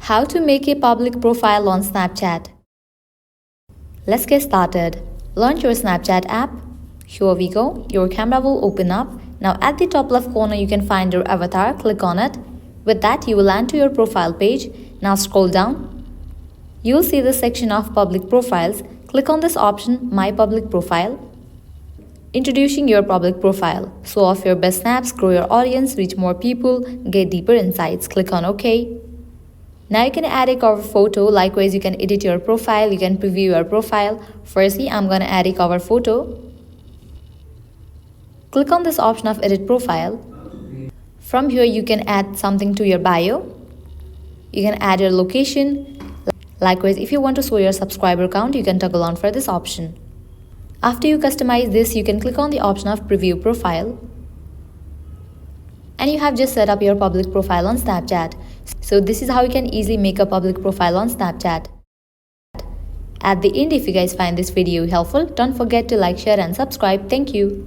How to make a public profile on Snapchat. Let's get started. Launch your Snapchat app. Here we go. Your camera will open up. Now at the top left corner you can find your avatar. Click on it. With that you will land to your profile page. Now scroll down. You will see the section of public profiles. Click on this option, My Public Profile. Introducing your public profile. Show off your best snaps, grow your audience, reach more people, get deeper insights. Click on OK. Now you can add a cover photo. Likewise, you can edit your profile, you can preview your profile. Firstly, I'm gonna add a cover photo. Click on this option of edit profile. From here, you can add something to your bio. You can add your location. Likewise, if you want to show your subscriber count, you can toggle on for this option. After you customize this, you can click on the option of preview profile. And you have just set up your public profile on Snapchat. So this is how you can easily make a public profile on Snapchat. At the end, if you guys find this video helpful, don't forget to like, share and subscribe. Thank you.